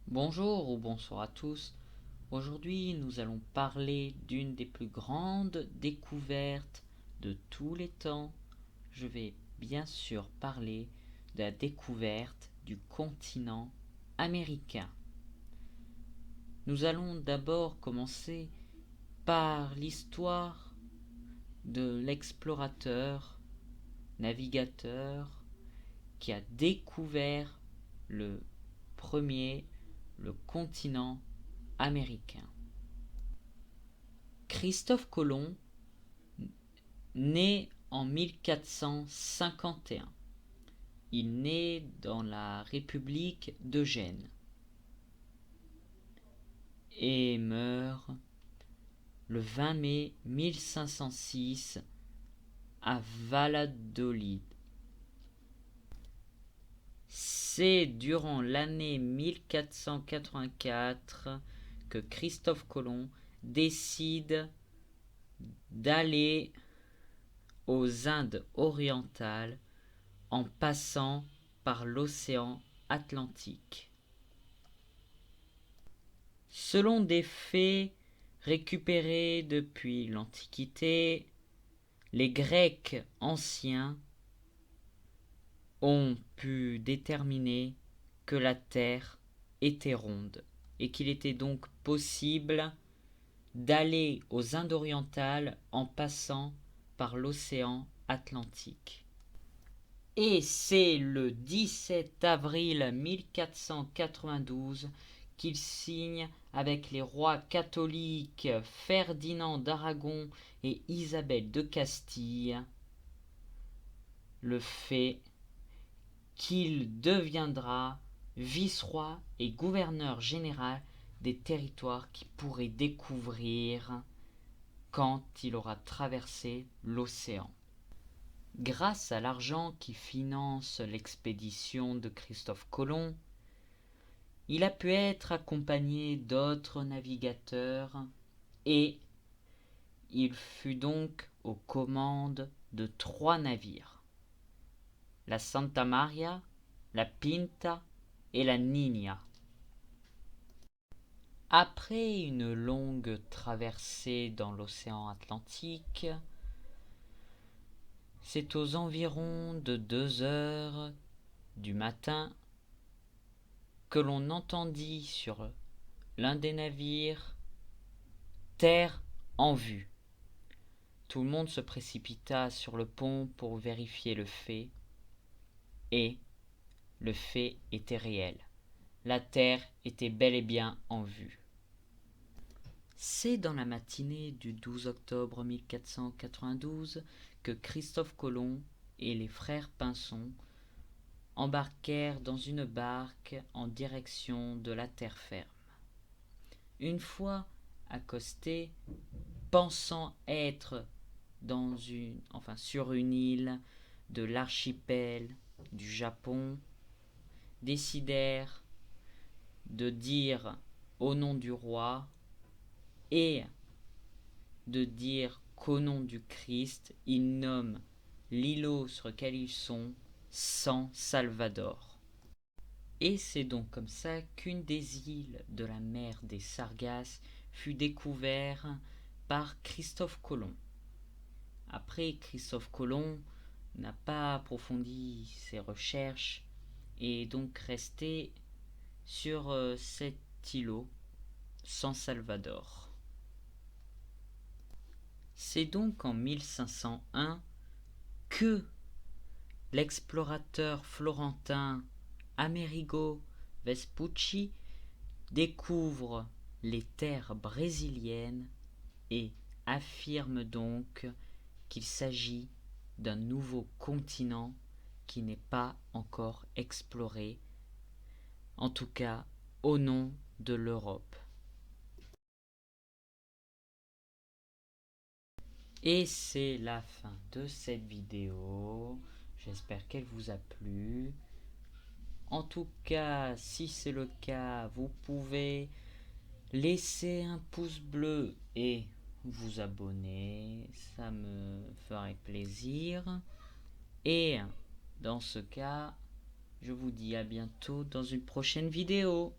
Bonjour ou bonsoir à tous. Aujourd'hui, nous allons parler d'une des plus grandes découvertes de tous les temps. Je vais bien sûr parler de la découverte du continent américain. Nous allons d'abord commencer par l'histoire de l'explorateur, navigateur, qui a découvert le le continent américain. Christophe Colomb naît en 1451. Il naît dans la République d'Eugène et meurt le 20 mai 1506 à Valladolid. C'est durant l'année 1484 que Christophe Colomb décide d'aller aux Indes orientales en passant par l'océan Atlantique. Selon des faits récupérés depuis l'Antiquité, les Grecs anciens ont pu déterminer que la Terre était ronde et qu'il était donc possible d'aller aux Indes orientales en passant par l'océan Atlantique. Et c'est le 17 avril 1492 qu'il signe avec les rois catholiques Ferdinand d'Aragon et Isabelle de Castille le fait qu'il deviendra vice-roi et gouverneur général des territoires qu'il pourrait découvrir quand il aura traversé l'océan. Grâce à l'argent qui finance l'expédition de Christophe Colomb, il a pu être accompagné d'autres navigateurs et il fut donc aux commandes de 3 navires, la Santa Maria, la Pinta et la Niña. Après une longue traversée dans l'océan Atlantique, c'est aux environs de 2 heures du matin que l'on entendit sur l'un des navires « Terre en vue ». Tout le monde se précipita sur le pont pour vérifier le fait, et le fait était réel. La Terre était bel et bien en vue. C'est dans la matinée du 12 octobre 1492 que Christophe Colomb et les frères Pinson embarquèrent dans une barque en direction de la terre ferme. Une fois accostés, pensant être sur une île de l'archipel du Japon, décidèrent de dire au nom du roi et de dire qu'au nom du Christ, ils nomment l'îlot sur lequel ils sont San Salvador. Et c'est donc comme ça qu'une des îles de la mer des Sargasses fut découverte par Christophe Colomb. Après, Christophe Colomb n'a pas approfondi ses recherches et est donc resté sur cet îlot, San Salvador. C'est donc en 1501 que l'explorateur florentin Amerigo Vespucci découvre les terres brésiliennes et affirme donc qu'il s'agit d'un nouveau continent qui n'est pas encore exploré, en tout cas au nom de l'Europe. Et c'est la fin de cette vidéo. J'espère qu'elle vous a plu. En tout cas, si c'est le cas, vous pouvez laisser un pouce bleu et vous abonner. Ça me ferait plaisir. Et dans ce cas, je vous dis à bientôt dans une prochaine vidéo.